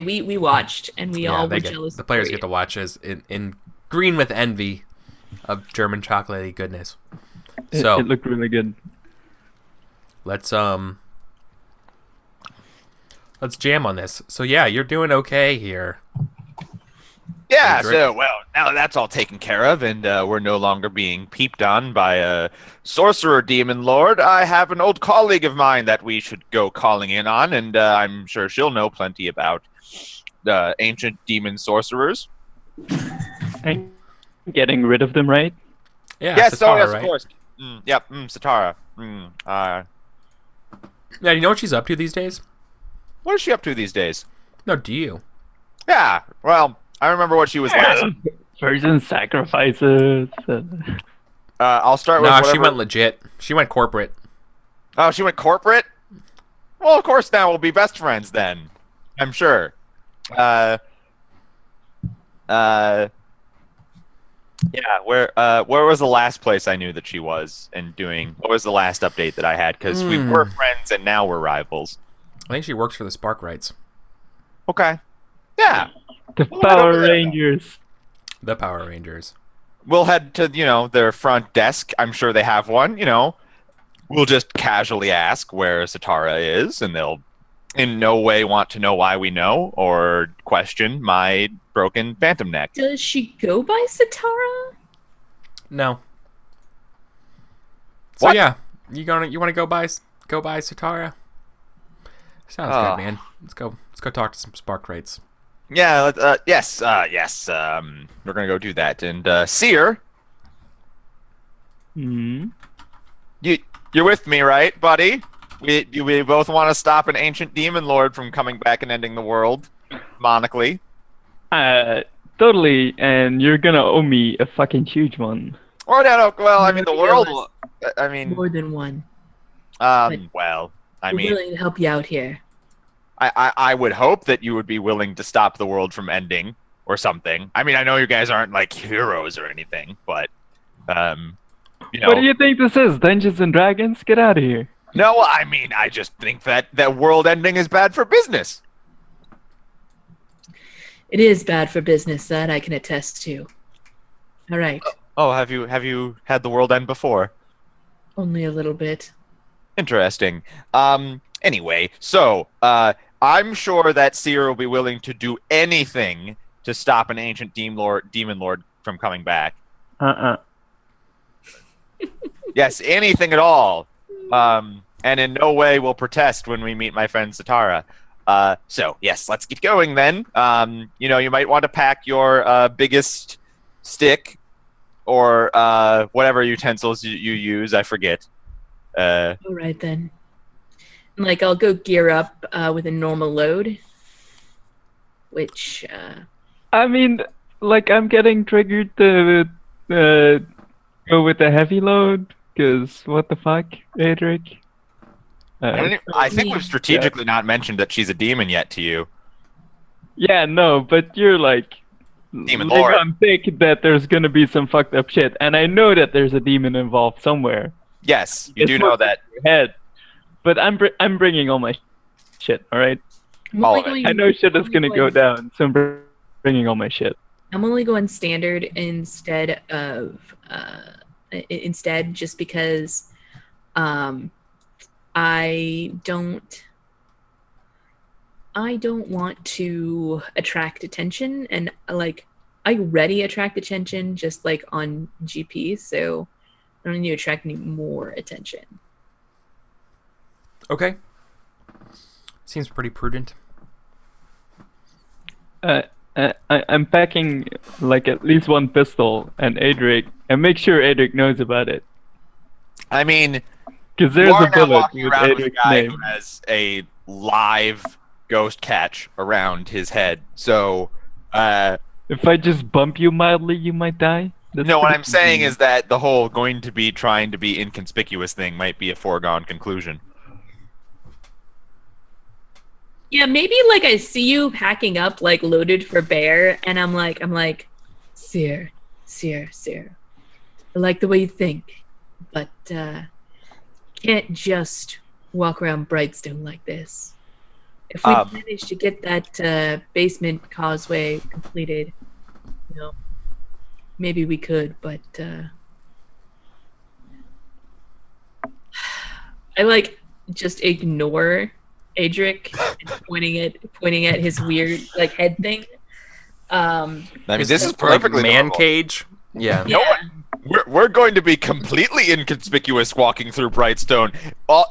we watched and we Yeah, all were they get jealous the for players you. get to watch as in green with envy of German chocolatey goodness. It So looked really good. let's jam on this. So yeah, you're doing okay here. Yeah, Adric. so, well, now that that's all taken care of and we're no longer being peeped on by a sorcerer demon lord, I have an old colleague of mine that we should go calling in on, and I'm sure she'll know plenty about the ancient demon sorcerers. And getting rid of them, right? Yeah, Yes, oh Satara, yes, of right? course. Yep, Satara. Yeah, you know what she's up to these days? What is she up to these days? No, do you? Yeah, well, I remember what she was last. Virgin sacrifices. I'll start with Nah, whatever. she went legit. She went corporate. Oh, she went corporate? Well, of course now we'll be best friends then. I'm sure. Yeah, where was the last place I knew that she was and doing? What was the last update that I had? Because we were friends and now we're rivals. I think she works for the Spark Rights. Okay. Yeah. The We'll head over Power there, then. Rangers. The Power Rangers. We'll head to, their front desk. I'm sure they have one, We'll just casually ask where Satara is, and they'll in no way want to know why we know or question my broken phantom neck. Does she go by Satara? No. So What? yeah, you want to go by Satara? Sounds Oh. good, man. Let's go talk to some Spark Rights. Yeah, yes. We're gonna go do that. And Seer, Hmm. you're with me, right, buddy? We both want to stop an ancient demon lord from coming back and ending the world, monically. Totally. And you're gonna owe me a fucking huge one. Or no, well, I mean the Yeah, world. let's- I mean, More than one. well, I We're mean, willing to help you out here. I would hope that you would be willing to stop the world from ending or something. I mean, I know you guys aren't like heroes or anything, but What do you think this is? Dungeons and Dragons? Get out of here. No, I mean, I just think that world ending is bad for business. It is bad for business, that I can attest to. All right. Oh, have you had the world end before? Only a little bit. Interesting. Anyway, so I'm sure that Seer will be willing to do anything to stop an ancient demon lord from coming back. Yes, anything at all. And in no way will protest when we meet my friend Satara. So yes, let's get going then. You might want to pack your biggest stick or whatever utensils you use. I forget. All right then. Like I'll go gear up with a normal load, which I mean, like, I'm getting triggered to go with the heavy load, because what the fuck, Adric? I think we've strategically not mentioned that she's a demon yet to you. Yeah, no, but you're like, Demon laying Lord. on thick that there's gonna be some fucked up shit, and I know that there's a demon involved somewhere. Yes, you It's do know what's that. in your head, but I'm bringing all my shit. All right, I'm All only of it. going- I know shit is I'm gonna only go going- down, so I'm bringing all my shit. I'm only going standard instead of just because I don't want to attract attention, and like I already attract attention just like on GP, so I don't need to attract any more attention. Okay. Seems pretty prudent. I'm packing like at least one pistol and Adric, and make sure Adric knows about it, I mean, because you there's are a now bullet walking with around with a Adric's guy name. who has a live ghost catch around his head. So, If I just bump you mildly, you might die. That's no, what pretty I'm saying convenient. is that the whole going to be trying to be inconspicuous thing might be a foregone conclusion. Yeah, maybe like I see you packing up like loaded for bear, and I'm like, Seer. I like the way you think, but can't just walk around Brightstone like this. If we Um, manage to get that basement causeway completed, maybe we could. But I just ignore Adric and pointing at his weird head thing. I mean, Is this is like perfectly man normal. cage. Yeah. No one. We're going to be completely inconspicuous walking through Brightstone.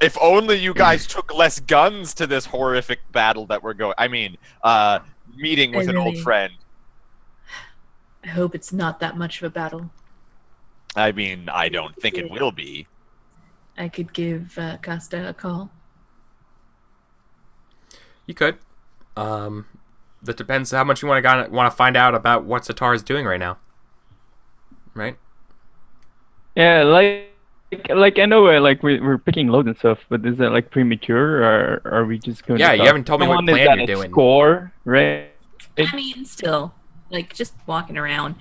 If only you guys took less guns to this horrific battle that we're going. I mean, meeting with an old friend. I hope it's not that much of a battle. I mean, I don't think it will be. I could give Costa a call. You could. That depends how much you want to find out about what Satar is doing right now. Right? Yeah, like I know we're picking loads and stuff, but is that like premature, or are we just going? Yeah, to you haven't told me what Someone is plan at you're a doing. Score, right? I mean, still, just walking around.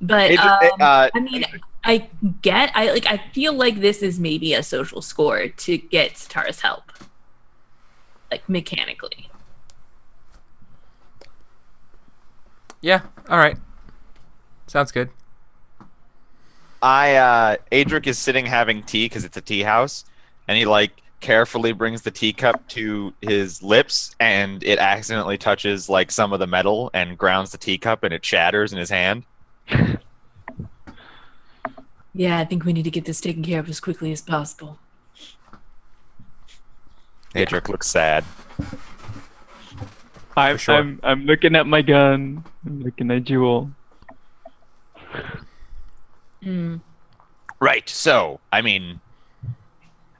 But I mean, I feel like this is maybe a social score to get Satara's help, mechanically. Yeah. All right. Sounds good. Adric is sitting having tea because it's a tea house, and he carefully brings the teacup to his lips, and it accidentally touches some of the metal and grounds the teacup, and it shatters in his hand. Yeah, I think we need to get this taken care of as quickly as possible. Adric looks sad. I'm looking at my gun. I'm looking at Jewel. Right. So, I mean,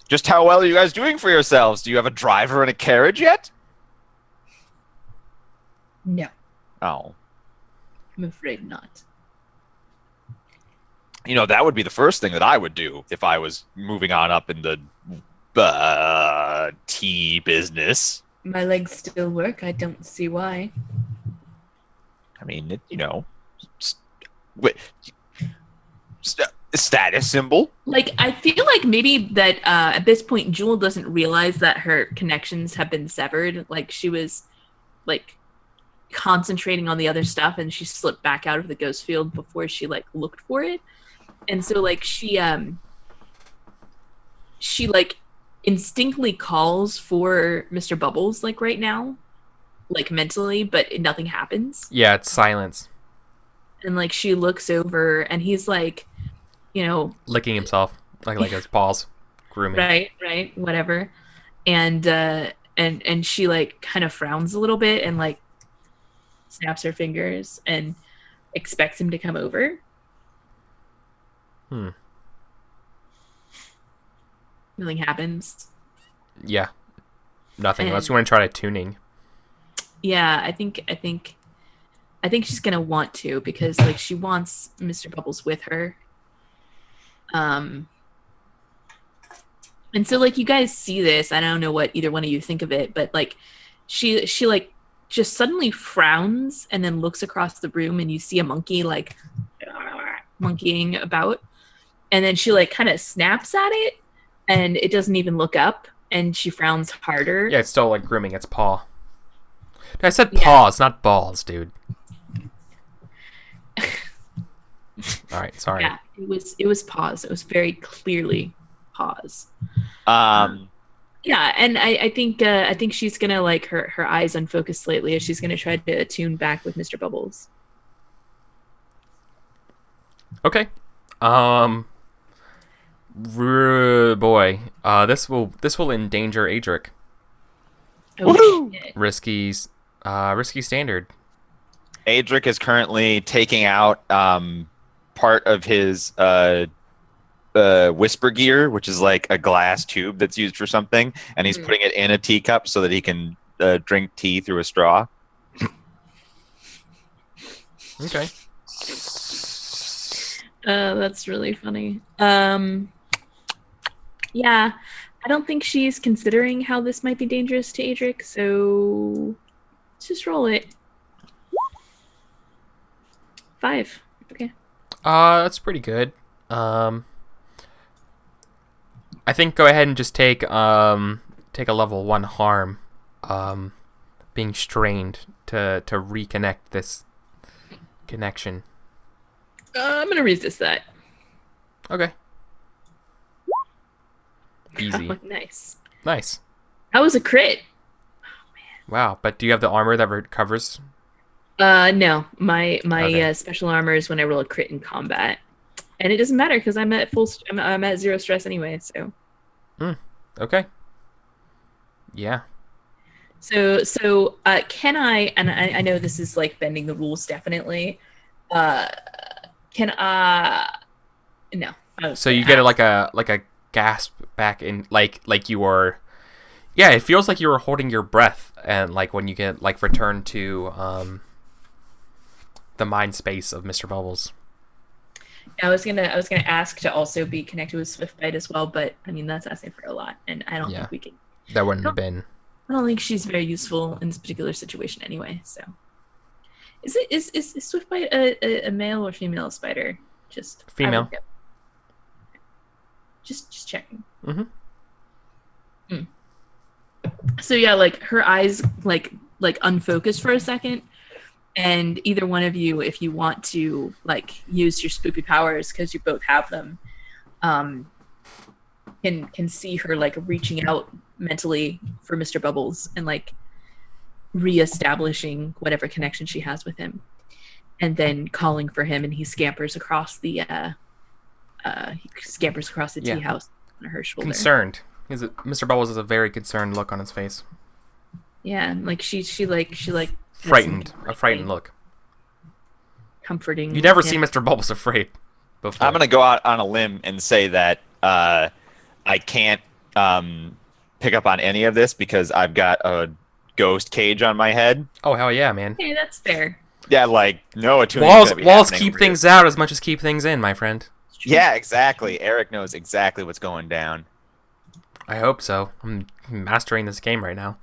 just how well are you guys doing for yourselves? Do you have a driver and a carriage yet? No, Oh. I'm afraid not. That would be the first thing that I would do if I was moving on up in the tea business. My legs still work. I don't see why. I mean, status symbol. I feel like maybe that at this point, Jewel doesn't realize that her connections have been severed. She was concentrating on the other stuff, and she slipped back out of the ghost field before she looked for it. And so she instinctly calls for Mr. Bubbles right now, mentally, but nothing happens. Yeah, it's silence. And she looks over, and he's Licking himself, like his paws, grooming. Right, whatever. And she kind of frowns a little bit and snaps her fingers and expects him to come over. Nothing happens. Yeah, nothing. Unless you want to try tuning. Yeah, I think she's gonna want to, because she wants Mr. Bubbles with her. And so you guys see this. I don't know what either one of you think of it, but she just suddenly frowns and then looks across the room, and you see a monkey monkeying about, and then she kind of snaps at it, and it doesn't even look up, and she frowns harder. Yeah, it's still grooming its paw. I said paws, not balls, dude. All right, sorry. Yeah, it was paws. It was very clearly paws. Yeah, and I think she's gonna her eyes unfocus slightly as she's gonna try to attune back with Mr. Bubbles. Okay. Boy, this will endanger Adric. Oh, shit. Risky standard. Adric is currently taking out part of his whisper gear, which is a glass tube that's used for something, and he's putting it in a teacup so that he can drink tea through a straw. Okay. That's really funny. Yeah, I don't think she's considering how this might be dangerous to Adric, so let's just roll it. 5. Okay. That's pretty good. I think go ahead and just take a level 1 harm. being strained to reconnect this connection. I'm gonna resist that. Okay. Easy. Oh, nice. Nice. That was a crit. Wow. But do you have the armor that recovers? No. My Okay. special armor is when I roll a crit in combat, and it doesn't matter because I'm at I'm at 0 stress anyway. So. Okay. Yeah. So can I? And I know this is like bending the rules definitely. Can I? No. So you get like a gasp back in like you were. Yeah, it feels like you were holding your breath, and like when you get like returned to the mind space of Mr. Bubbles. I was gonna ask to also be connected with Swift Bite as well, but I mean that's asking for a lot, and I don't think we can. That wouldn't have been. I don't think she's very useful in this particular situation anyway. So, is Swift Bite a male or female spider? Just Female. Just checking. Mm-hmm. So yeah, like her eyes like unfocused for a second, and either one of you, if you want to like use your spoopy powers because you both have them, can see her like reaching out mentally for Mr. Bubbles and like reestablishing whatever connection she has with him, and then calling for him, and he scampers across the tea house on her shoulder. Concerned. Mr. Bubbles has a very concerned look on his face. Yeah, and like she Frightened. A frightened look. Comforting. You never see Mr. Bubbles afraid before. I'm gonna go out on a limb and say that I can't pick up on any of this because I've got a ghost cage on my head. Oh hell yeah, man. Hey, that's fair. Yeah, like no attuning. Walls keep things out as much as keep things in, my friend. Yeah, exactly. Eric knows exactly what's going down. I hope so. I'm mastering this game right now.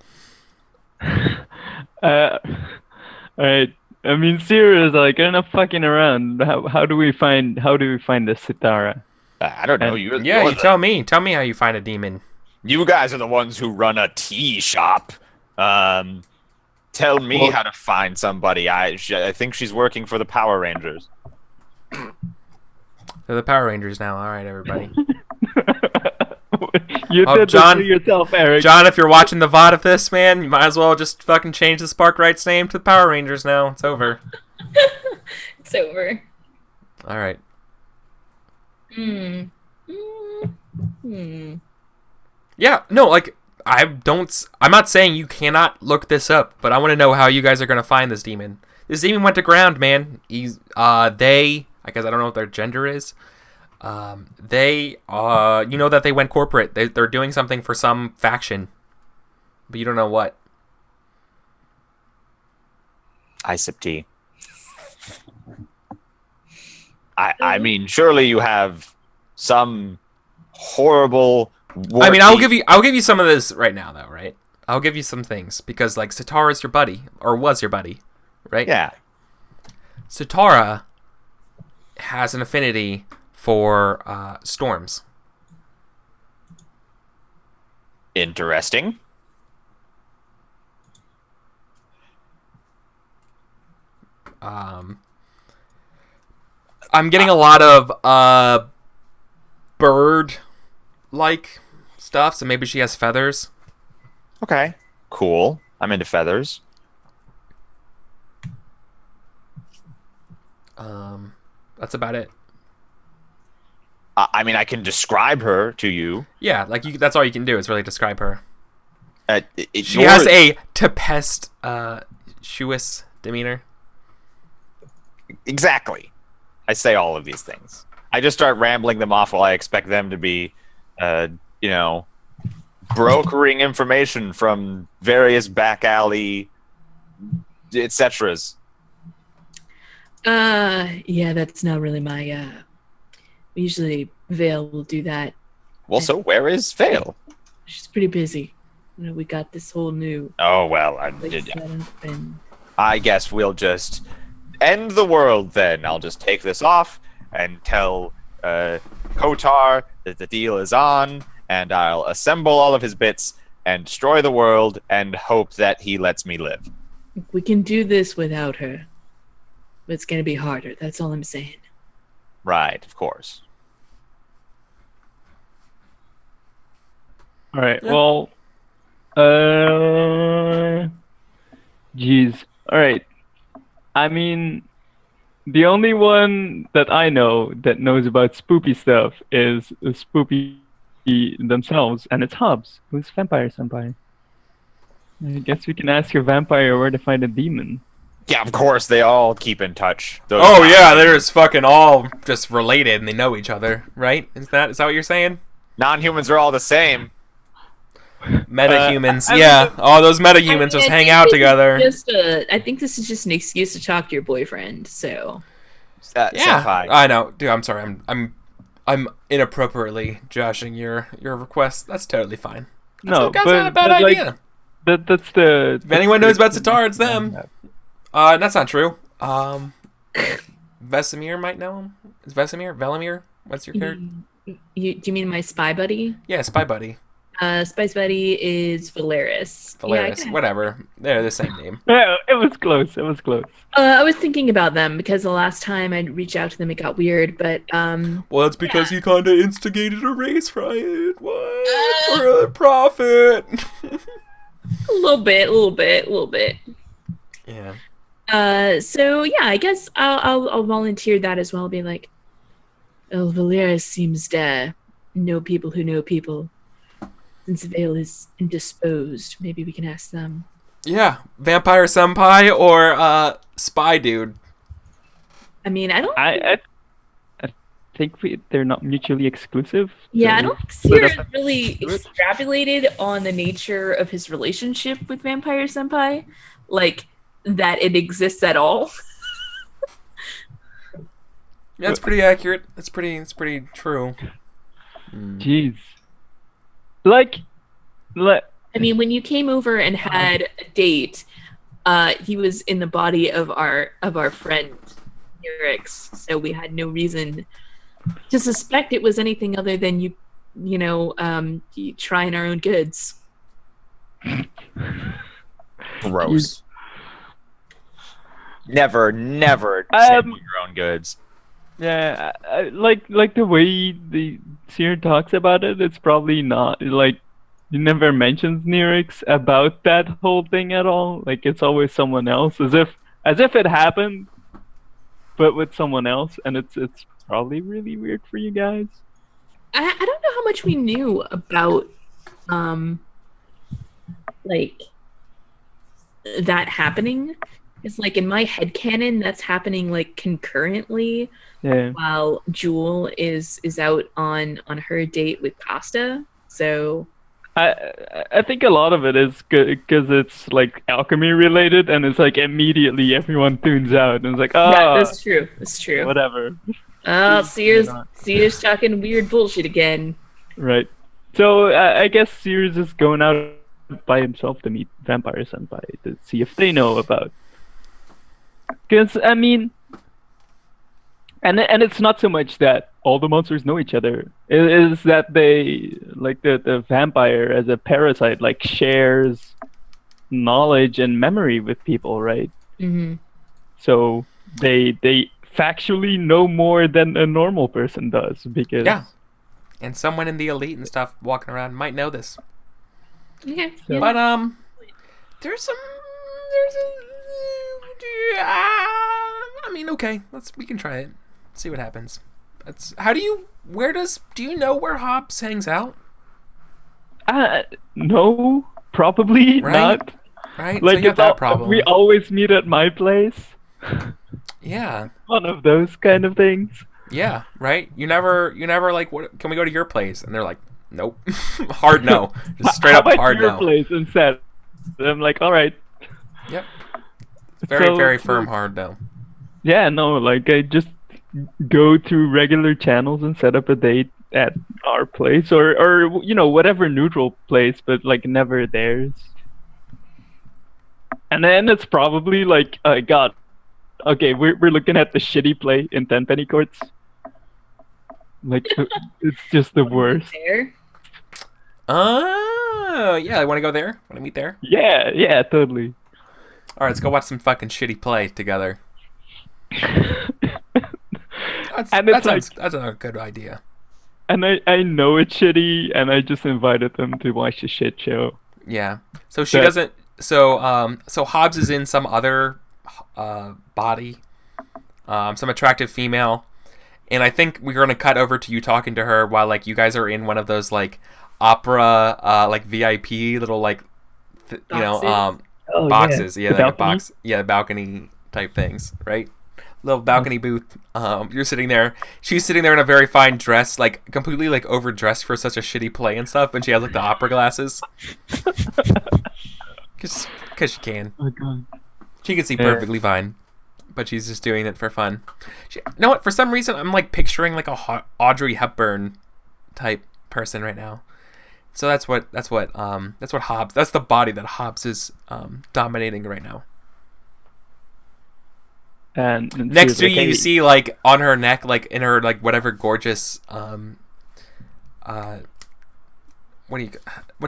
Alright. I mean, serious, like, enough fucking around. How do we find the Sitara? I don't know. And- You tell me. Tell me how you find a demon. You guys are the ones who run a tea shop. Tell me how to find somebody. I think she's working for the Power Rangers. They're the Power Rangers now. All right, everybody. You did John, this to yourself, Eric. John, if you're watching the VOD of this, man, you might as well just fucking change the Spark Rights name to the Power Rangers now. It's over. It's over. All right. Yeah, no, like, I'm not saying you cannot look this up, but I want to know how you guys are going to find this demon. This demon went to ground, man. They, I guess I don't know what their gender is. You know that they went corporate. They're doing something for some faction, but you don't know what. I sip tea. I mean, surely you have some horrible. I mean, I'll give you some of this right now, though, right? I'll give you some things because, like, Sitara's your buddy, or was your buddy, right? Yeah. Sitara has an affinity for storms. Interesting. I'm getting a lot of bird-like stuff, so maybe she has feathers. Okay. Cool. I'm into feathers. That's about it. I mean, I can describe her to you. Yeah, like that's all you can do is really describe her. She Yours- has a tempestuous demeanor. Exactly. I say all of these things. I just start rambling them off while I expect them to be, brokering information from various back alley, etceteras. Yeah, that's not really my. Usually Vale will do that. Well, so where is Vale? She's pretty busy. You know, we got this whole new Oh, well, place set up and I guess we'll just end the world then. I'll just take this off and tell Kotar that the deal is on, and I'll assemble all of his bits and destroy the world and hope that he lets me live. We can do this without her. But it's gonna be harder. That's all I'm saying. Right, of course. All right. Yeah. Well, geez. All right. I mean, the only one that I know that knows about spoopy stuff is spoopy themselves, and it's Hobbs, who's Vampire Senpai. I guess we can ask your vampire where to find a demon. Yeah, of course, they all keep in touch. Those Oh guys. yeah, they're just fucking all just related and they know each other, right? Is that what you're saying? Non-humans are all the same. Metahumans, I yeah. mean, All those metahumans just hang out together. I think this is just an excuse to talk to your boyfriend. So Yeah, Senpai. I know, dude. I'm sorry. I'm inappropriately joshing your request. That's totally fine. No, That's but not a bad like, idea. that's the. If anyone knows about Sitar, it's them. That's not true. Vesemir might know him. Is Velemir? What's your character? do you mean my spy buddy? Yeah, Spy Buddy. Spy's buddy is Valeris. Valeris. Whatever. They're the same name. Yeah, it was close. It was close. I was thinking about them because the last time I reached out to them, it got weird. But Well, it's because he kind of instigated a race riot. What? For a profit. a little bit. Yeah. So yeah, I guess I'll volunteer that as well. Be like, oh, Valeris seems to know people who know people. Since Vale is indisposed, maybe we can ask them. Yeah. Vampire Senpai or Spy Dude. I mean, I don't. I think they're not mutually exclusive. Yeah, I so- don't think Seer really extrapolated on the nature of his relationship with Vampire Senpai, like that it exists at all. Yeah, it's pretty accurate. It's pretty true. Jeez. Like, I mean, when you came over and had a date, he was in the body of our friend Eric's, so we had no reason to suspect it was anything other than you trying our own goods. Gross. Never sample your own goods. yeah, like the way the Seer talks about it, it's probably not like he never mentions Nerix about that whole thing at all. Like it's always someone else, as if it happened, but with someone else, and it's probably really weird for you guys. I don't know how much we knew about like that happening. It's like in my headcanon that's happening like concurrently Yeah. while Jewel is out on her date with Costa. So I think a lot of it is because it's like alchemy related, and it's like immediately everyone tunes out, and it's like, oh, yeah, that's true. That's true. whatever. Oh, Sears talking weird bullshit again. Right. So I guess Sears is going out by himself to meet Vampire Senpai to see if they know about. Because I mean, and it's not so much that all the monsters know each other. It is that they like the vampire as a parasite like shares knowledge and memory with people, right? Mm-hmm. So they factually know more than a normal person does because Yeah. And someone in the elite and stuff walking around might know this. Okay. So- Yeah. But I mean, okay, we can try it. See what happens. Do you know where Hobbs hangs out? No, probably Right? not. Right? Like so you got it's that problem. we always meet at my place. Yeah. One of those kind of things. Yeah, right? You never like, what, can we go to your place? And they're like, nope. Hard no. Just straight How up about hard your no. place instead? And I'm like, all right. Yep. Very, So- very firm hard no. Yeah, no, like I just go through regular channels and set up a date at our place or whatever neutral place, but like never theirs. And then it's probably like, God, okay, we're looking at the shitty play in Tenpenny Courts. Like it's just the worst. There. Oh, yeah, I want to go there. Want to meet there? Yeah, totally. All right, let's go watch some fucking shitty play together. And it's That's a good idea. And I know it's shitty, and I just invited them to watch the shit show. Yeah. So she doesn't. So Hobbs is in some other body, some attractive female, and I think we're gonna cut over to you talking to her while like you guys are in one of those like opera like VIP little like boxes. Yeah, The like a balcony? box. Yeah, balcony type things, right? Little balcony booth. You're sitting there. She's sitting there in a very fine dress, like completely like overdressed for such a shitty play and stuff. And she has like the opera glasses, because she can. Oh god. She can see perfectly fine, but she's just doing it for fun. You know what? For some reason, I'm like picturing like a Audrey Hepburn type person right now. So that's what Hobbs. That's the body that Hobbs is dominating right now. And Next to like, you, you see like on her neck, like in her like whatever gorgeous what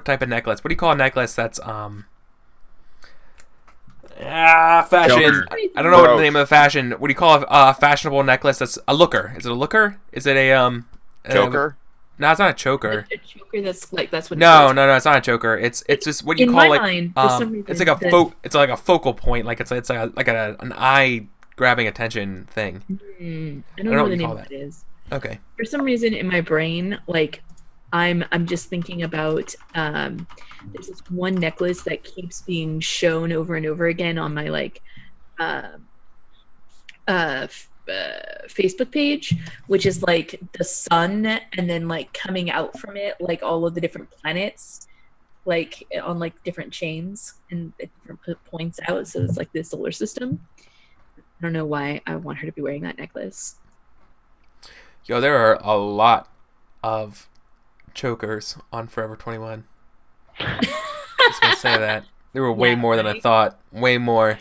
type of necklace? What do you call a necklace that's fashion? Joker. I don't know what the name of the fashion. What do you call a fashionable necklace that's a looker? Is it a looker? Is it a Joker? No, it's not a choker. A choker that's what. No, it's not a choker. It's just what do you In call my like mind, for some reason, it's like it's like a focal point, like it's like an eye grabbing attention thing. I don't know what the name of it is. Okay. For some reason in my brain, like I'm just thinking about there's this one necklace that keeps being shown over and over again on my like Facebook page, which is like the sun and then like coming out from it like all of the different planets like on like different chains and at different points out, so it's like the solar system. I don't know why I want her to be wearing that necklace. Yo, there are a lot of chokers on Forever 21. Just gonna say that. There were way Yeah, more than I right? thought. Way more.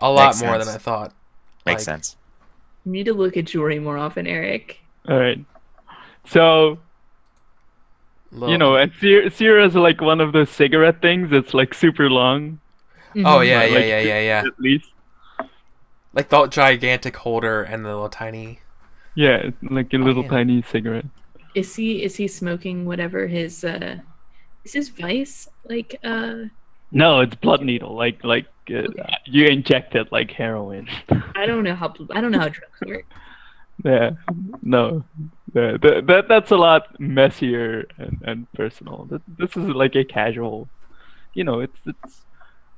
A lot Makes more sense. than I thought. Makes Like, sense. You need to look at jewelry more often, Eric. all right. So you know, and Sierra's like one of those cigarette things that's like super long. Oh yeah, Like, yeah. At least. Like the gigantic holder and the little tiny. Yeah, like a little yeah. tiny cigarette. Is he smoking whatever his is his vice like No, it's blood needle. Like you inject it like heroin. I don't know how drugs work. Yeah, no, that's a lot messier and personal. This is like a casual, you know, it's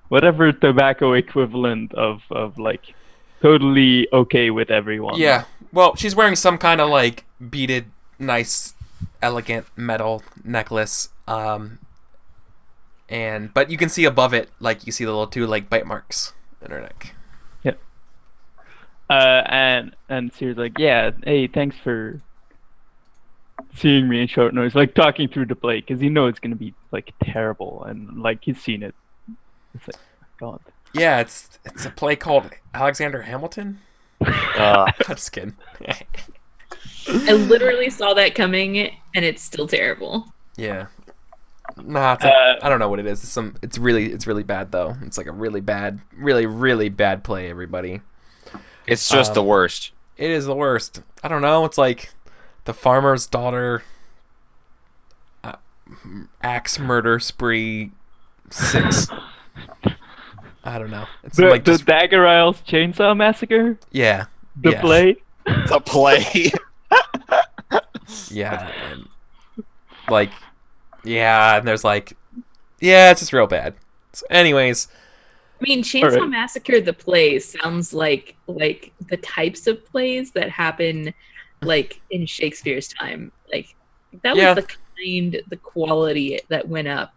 whatever tobacco equivalent of like totally okay with everyone. Yeah. Well, she's wearing some kind of like beaded, nice, elegant metal necklace. But you can see above it, like you see the little two like bite marks in her neck. Yeah. And Sierra's like, yeah, hey, thanks for seeing me in short notice, like talking through the play, because you know it's gonna be like terrible, and like he's seen it. It's like, God. Yeah, it's a play called Alexander Hamilton. Just kidding. I literally saw that coming and it's still terrible. Yeah. Nah, it's like, I don't know what it is. It's really bad though. It's like a really bad play, everybody. It's just the worst. It is the worst. I don't know. It's like the farmer's daughter axe murder spree 6. I don't know. It's The like just, Dagger Isles Chainsaw Massacre? yeah. The yeah. play? The play. Yeah. And like, yeah, and there's like, yeah, it's just real bad. So anyways, I mean, Chainsaw Alright. Massacre the play sounds like the types of plays that happen like in Shakespeare's time. Like that Yeah. was the quality that went up.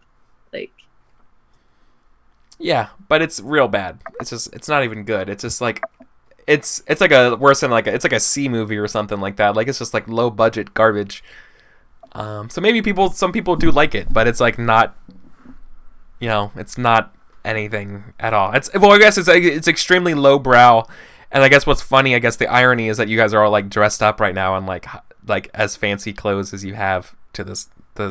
Like yeah, but it's real bad. It's not even good. It's just like, it's like a worse than it's like a C movie or something like that. Like it's just like low budget garbage. So maybe some people do like it, but it's like not, it's not anything at all. I guess it's extremely lowbrow, and I guess what's funny, I guess the irony is that you guys are all like dressed up right now in like as fancy clothes as you have to this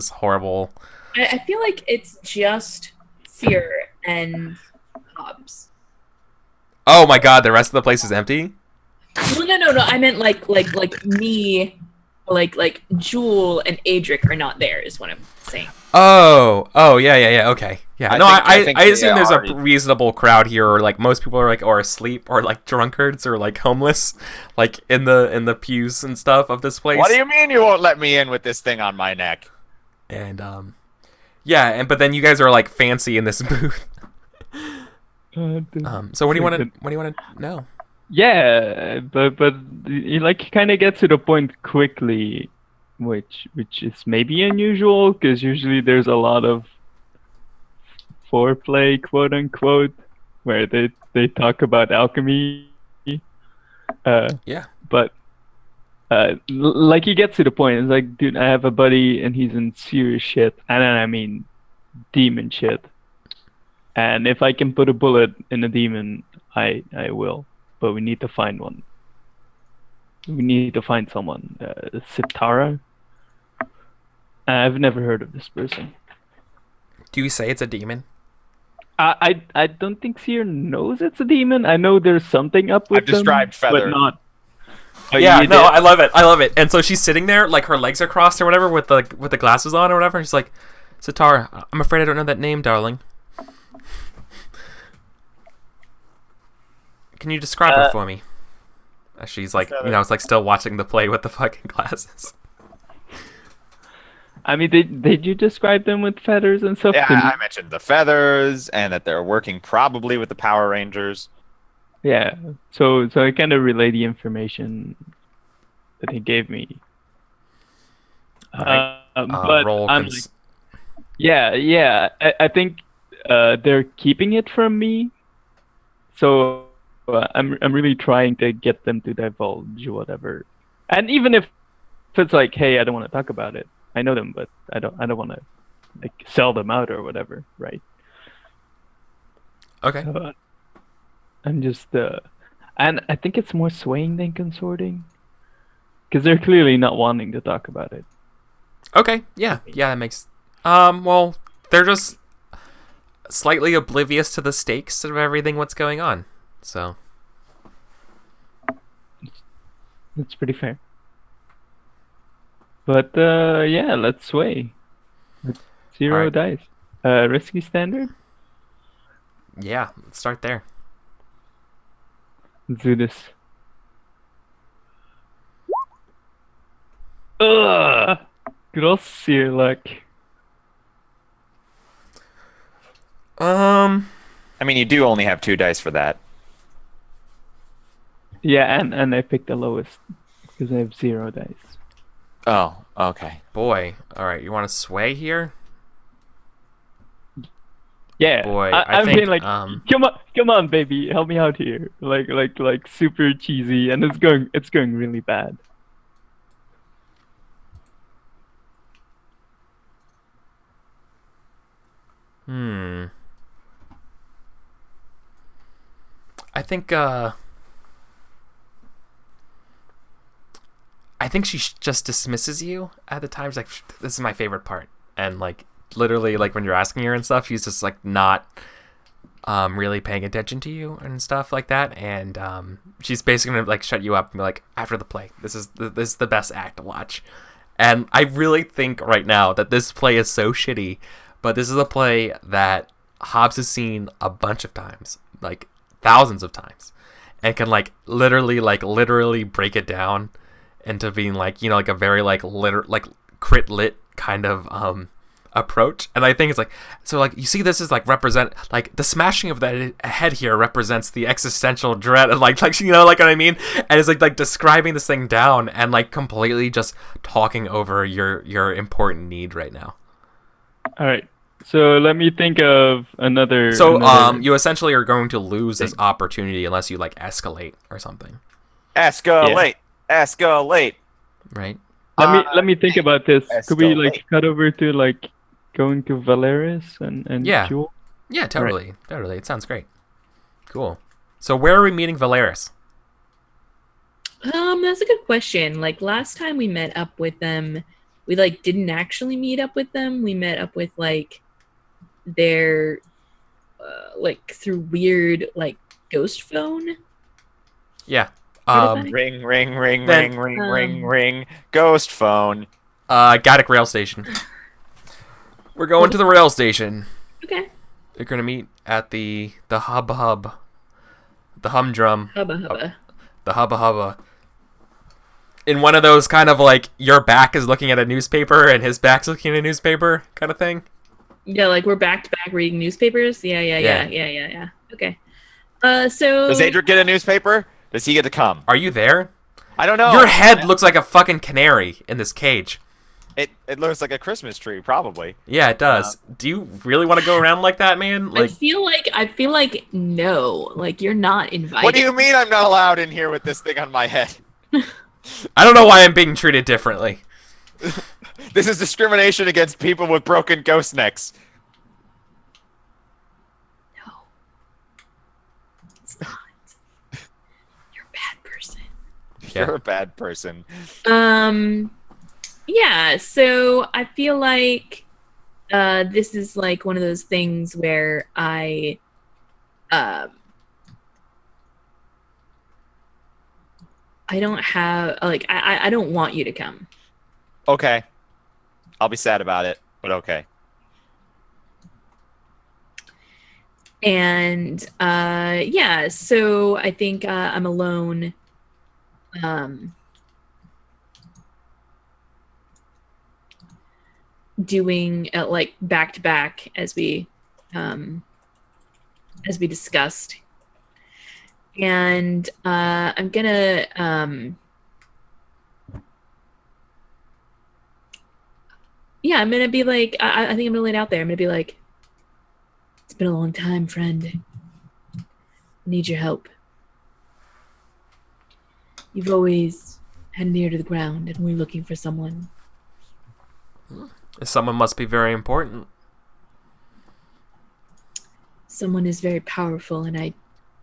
horrible I feel like it's just Seer and Hobbs. Oh my god, the rest of the place is empty? No. I meant like me, like Jewel and Adric are not there. Is what I'm saying. Oh, yeah, okay. Yeah, I assume there's already- a reasonable crowd here, or like most people are like or asleep, or like drunkards, or like homeless, like in the pews and stuff of this place. What do you mean you won't let me in with this thing on my neck? And but then you guys are like fancy in this booth. So what do you want to know? Yeah, but you like kind of get to the point quickly, which is maybe unusual because usually there's a lot of foreplay, quote unquote, where they talk about alchemy. Yeah. But like you get to the point. It's like, dude, I have a buddy and he's in serious shit, and then I mean demon shit. And if I can put a bullet in a demon, I will. But we need to find one. We need to find someone. Sitara? I've never heard of this person. Do you say it's a demon? I don't think Seer knows it's a demon. I know there's something up with I've described them, Feather. but not. Oh, Yeah, you no, did? I love it. And so she's sitting there, like her legs are crossed or whatever, with the glasses on or whatever. And she's like, Sitara, I'm afraid I don't know that name, darling. Can you describe her for me? As she's like, it's like still watching the play with the fucking glasses. I mean, did you describe them with feathers and stuff? Yeah, to me? I mentioned the feathers and that they're working probably with the Power Rangers. Yeah. So I kind of relay the information that he gave me. Alright. But Roll I'm like, yeah. I think they're keeping it from me. So I'm really trying to get them to divulge whatever. And even if it's like, hey, I don't want to talk about it. I know them, but I don't want to like sell them out or whatever, right? Okay. I'm just and I think it's more swaying than consorting, because they're clearly not wanting to talk about it. Okay. Yeah, that makes. Well, they're just slightly oblivious to the stakes of everything what's going on. So. That's pretty fair. But yeah, let's sway. Zero Alright. dice. Risky standard. Yeah, let's start there. Let's do this. Ugh! Good old Seer luck. I mean, you do only have 2 dice for that. Yeah, and I picked the lowest because I have 0 dice. Oh, okay. Boy, all right. You want to sway here? Yeah, Boy, I'm think, being like, come on, baby, help me out here. Like super cheesy, and it's going really bad. I think she just dismisses you at the time. She's like, this is my favorite part. And like literally like when you're asking her and stuff, she's just like not really paying attention to you and stuff like that. And she's basically gonna like shut you up and be like, after the play, this is the best act to watch. And I really think right now that this play is so shitty, but this is a play that Hobbs has seen a bunch of times, like thousands of times, and can like literally break it down into being like, like a very like crit lit kind of approach. And I think it's like, so like you see this is like represent like the smashing of that head here represents the existential dread and like like what I mean. And it's like describing this thing down and like completely just talking over your important need right now. All right. So let me think of another. So you essentially are going to lose this opportunity unless you like escalate or something. Escalate. Escalate. Right. Let me think about this. Could we like escalate. cut over to like going to Valeris and Yeah. Jewel? Yeah, totally. Totally. It sounds great. Cool. So where are we meeting Valeris? That's a good question. Like last time we met up with them, we like didn't actually meet up with them. We met up with like their like through weird like ghost phone. Yeah. Sort of thing. Ring, ring, ring, Then- ring, ring, ring, ring. Ghost phone. Gaddock rail station. We're going to the rail station. Okay. They're gonna meet at the hub, the humdrum, Hubba hubba. the hubba. In one of those kind of like your back is looking at a newspaper and his back's looking at a newspaper kind of thing. Yeah, like we're back to back reading newspapers. Yeah. Okay. So Does Adric get a newspaper? Does he get to come? Are you there? I don't know. Your head looks like a fucking canary in this cage. It looks like a Christmas tree, probably. Yeah, it does. Do you really want to go around like that, man? I Like, feel like no, like you're not invited. What do you mean I'm not allowed in here with this thing on my head? I don't know why I'm being treated differently. This is discrimination against people with broken ghost necks. No. It's not. You're a bad person. Yeah. You're a bad person. Yeah, so I feel like this is like one of those things where I don't have like I don't want you to come. Okay. I'll be sad about it, but okay. And yeah, so I think I'm alone. Doing like back to back as we discussed, and I'm gonna yeah, I'm gonna be like I think I'm gonna lay it out there. I'm gonna be like, it's been a long time, friend. I need your help. You've always had an ear to the ground, and we're looking for someone. Someone must be very important. Someone is very powerful, and I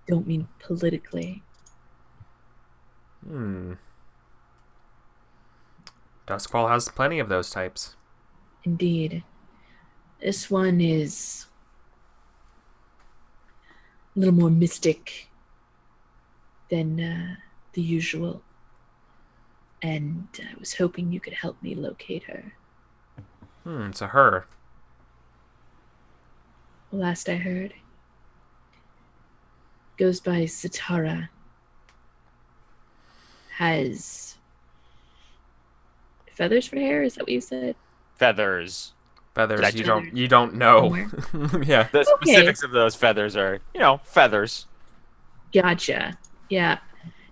don't mean politically. Doskvol has plenty of those types. Indeed. This one is a little more mystic than the usual. And I was hoping you could help me locate her. It's a her. Last I heard, goes by Satara. Has feathers for hair? Is that what you said? Feathers. Feathers. Did I You don't know. Yeah. The Okay. specifics of those feathers are, feathers. Gotcha. Yeah.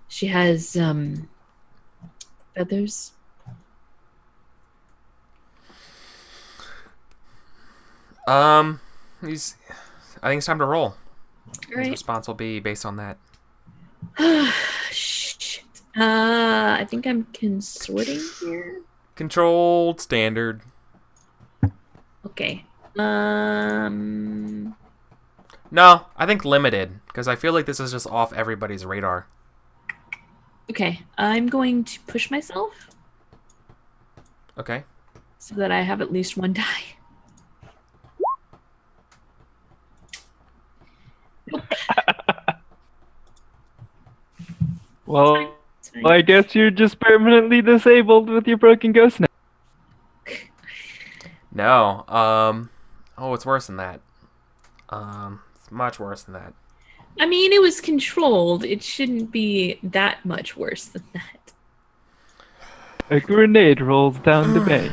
She has feathers. I think it's time to roll. All His right. response will be based on that. Shit. I think I'm consorting here. Controlled standard. Okay. No, I think limited because I feel like this is just off everybody's radar. Okay. I'm going to push myself Okay. so that I have at least one die. Well, It's fine. I guess you're just permanently disabled with your broken ghost neck. No. Oh, it's worse than that. It's much worse than that. I mean, it was controlled. It shouldn't be that much worse than that. A grenade rolls down the bay.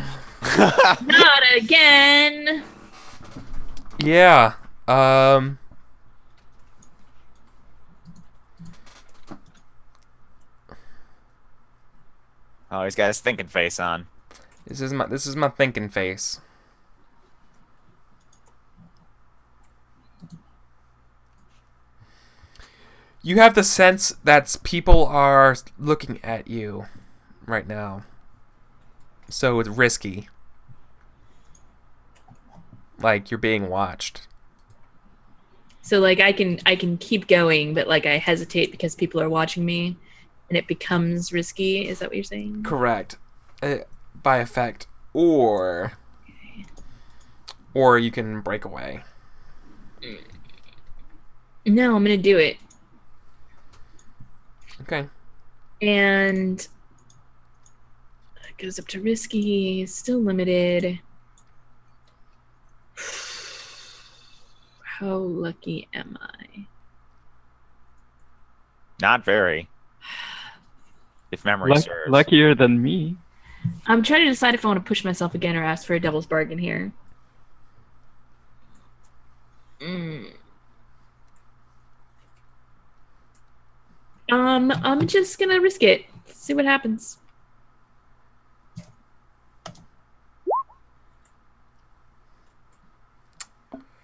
Not again. Yeah. Oh, he's got his thinking face on. This is my thinking face. You have the sense that people are looking at you right now. So it's risky. Like you're being watched. So like I can keep going, but like I hesitate because people are watching me, and it becomes risky. Is that what you're saying? Correct. By effect. or you can break away. No, I'm gonna do it. Okay. And it goes up to risky, still limited. How lucky am I? Not very. If memory serves. Luckier than me. I'm trying to decide if I want to push myself again or ask for a devil's bargain here. I'm just gonna risk it. See what happens.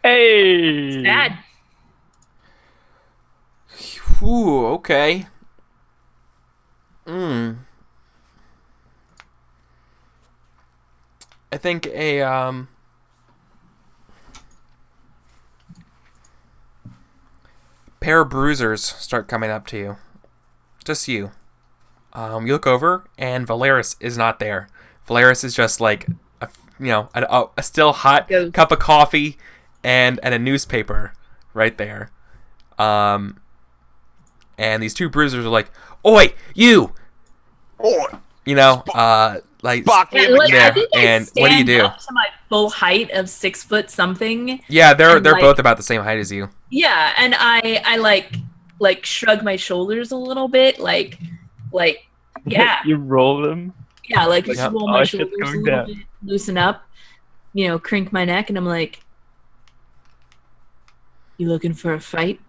Hey! It's bad. Ooh, okay. I think a pair of bruisers start coming up to you. Just you. You look over and Valeris is not there. Valeris is just like a still hot Ghost. cup of coffee and a newspaper right there. And these two bruisers are like, "Oi, you!" Oh, Like Bach, Yeah, like, Yeah, I think I and what do you stand do? up to my full height of 6 foot something. Yeah, they're And, like- both about the same height as you. Yeah, and I like shrug my shoulders a little bit, like yeah, You roll them. yeah, like just Yeah. roll my Oh, shit's shoulders a going little down. bit, loosen up, crink my neck, and I'm like, "You looking for a fight?"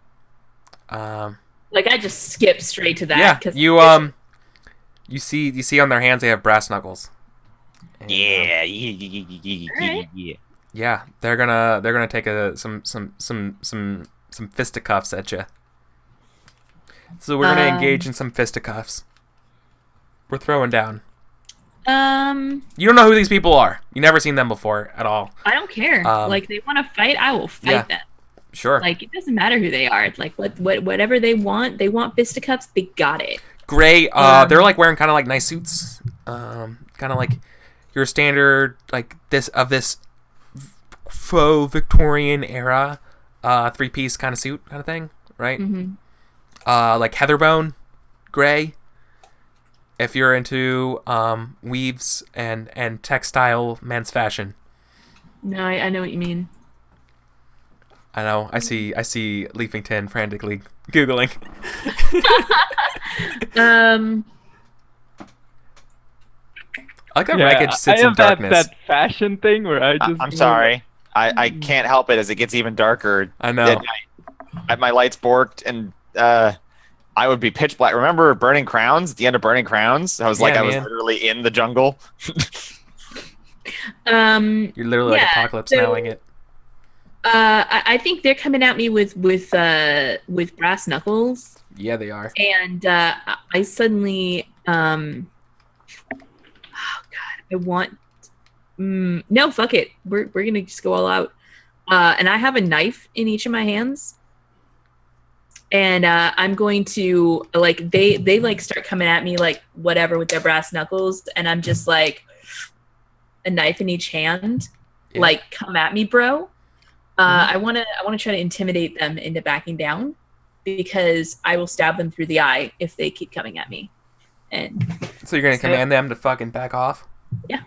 Like I just skip straight to that. Yeah, 'cause you see on their hands they have brass knuckles. And, yeah, Alright. yeah, they're gonna take some fisticuffs at you. So we're gonna engage in some fisticuffs. We're throwing down. You don't know who these people are. You never seen them before at all. I don't care. Like they want to fight, I will fight Yeah. them. Sure. Like it doesn't matter who they are. Like whatever they want fisticuffs. They got it. Gray. They're like wearing kind of like nice suits. Kind of like your standard like this faux Victorian era 3-piece kind of suit kind of thing, right? Mm-hmm. Like heatherbone gray. If you're into weaves and textile men's fashion. No, I know what you mean. I know. I see Liefington frantically Googling. I like that wreckage sits I in have darkness. that fashion thing where I just. I'm sorry. I can't help it as it gets even darker. I know. at night. My lights borked and I would be pitch black. Remember Burning Crowns? At the end of Burning Crowns? I was Yeah, like I was man. literally in the jungle. You're literally like yeah, Apocalypse so- Nowing it. I think they're coming at me with brass knuckles, Yeah, they are. and I suddenly oh god, I want no, fuck it, we're gonna just go all out, and I have a knife in each of my hands, and I'm going to like they like start coming at me like whatever with their brass knuckles, and I'm just like a knife in each hand, Yeah. like come at me, bro. I want to try to intimidate them into backing down because I will stab them through the eye if they keep coming at me. And So you're gonna So- command them to fucking back off? Yeah.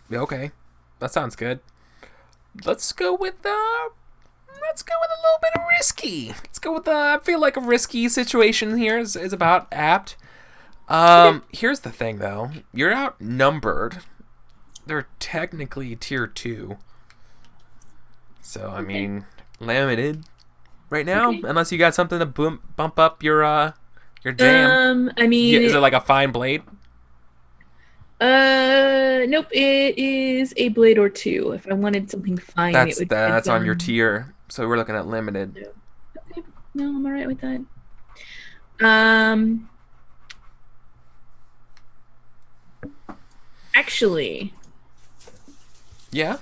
Yeah, okay. That sounds good. Let's go with a little bit of risky. Let's go with I feel like a risky situation here is about apt. Here's the thing though. You're outnumbered. They're technically tier 2. So I mean, limited right now, Okay. unless you got something to bump up your jam. I mean, Is it like a fine blade? nope. It is a blade or two. If I wanted something fine, That's it would be a that's on your gun. tier. So we're looking at limited. Okay. No, I'm alright with that. Actually, Yeah.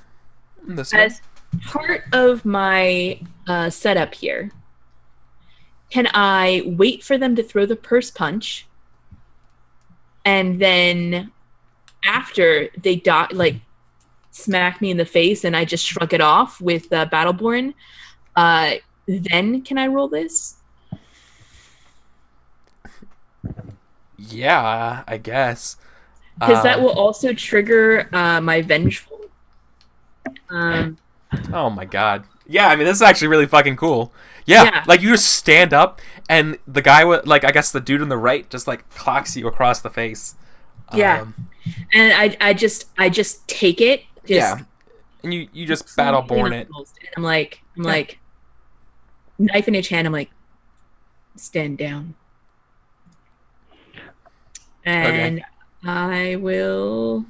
This one. as part of my setup here, can I wait for them to throw the purse punch and then after they smack me in the face and I just shrug it off with Battleborn, then can I roll this? Yeah, I guess. Because that will also trigger my Vengeful. Oh my god. Yeah, I mean, this is actually really fucking cool. Yeah, like you just stand up and the guy with, like, I guess the dude on the right just like clocks you across the face. Yeah. And I just take it. Yeah. And you just Battleborn it. And I'm like, knife in each hand, I'm like, stand down. And I will.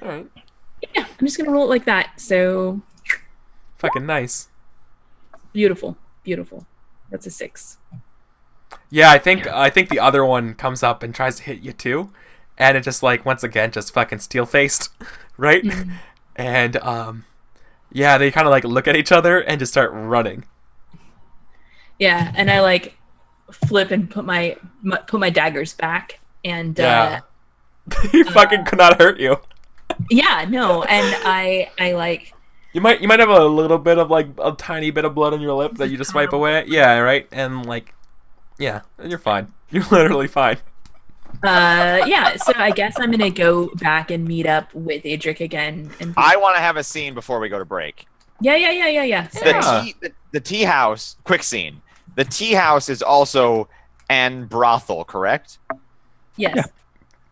All right. Yeah, I'm just gonna roll it like that. So. Fucking nice. Beautiful. That's a 6. Yeah, I think the other one comes up and tries to hit you too, and it just like once again just fucking steel faced, right? Mm-hmm. And yeah, they kind of like look at each other and just start running. Yeah, and I like flip and put my daggers back, and he fucking could not hurt you. Yeah, no, and I like. You might have a little bit of like a tiny bit of blood on your lip that you just wipe away. Yeah, right, and like, yeah, and you're fine. You're literally fine. Yeah. So I guess I'm gonna go back and meet up with Adric again. And I want to have a scene before we go to break. Yeah. The tea house. Quick scene. The tea house is also an brothel, correct? Yes.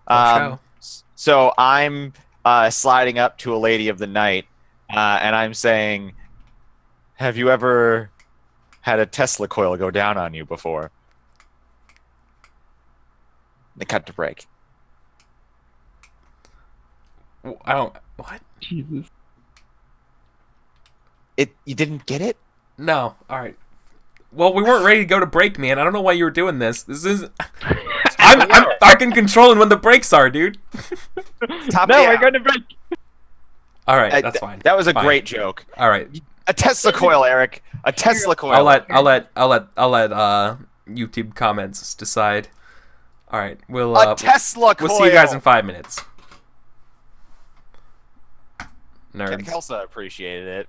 Yeah. So I'm sliding up to a lady of the night. And I'm saying, have you ever had a Tesla coil go down on you before? They cut to break. I don't. What? Jesus. You didn't get it? No. All right. Well, we weren't ready to go to break, man. I don't know why you were doing this. This is. I'm fucking controlling when the breaks are, dude. We're going to break. All right, that's fine. That was a great joke. All right, a Tesla coil, Eric. A Tesla coil. I'll let YouTube comments decide. All right, we'll a Tesla coil. We'll see you guys in 5 minutes. Nerds. Kelsa appreciated it.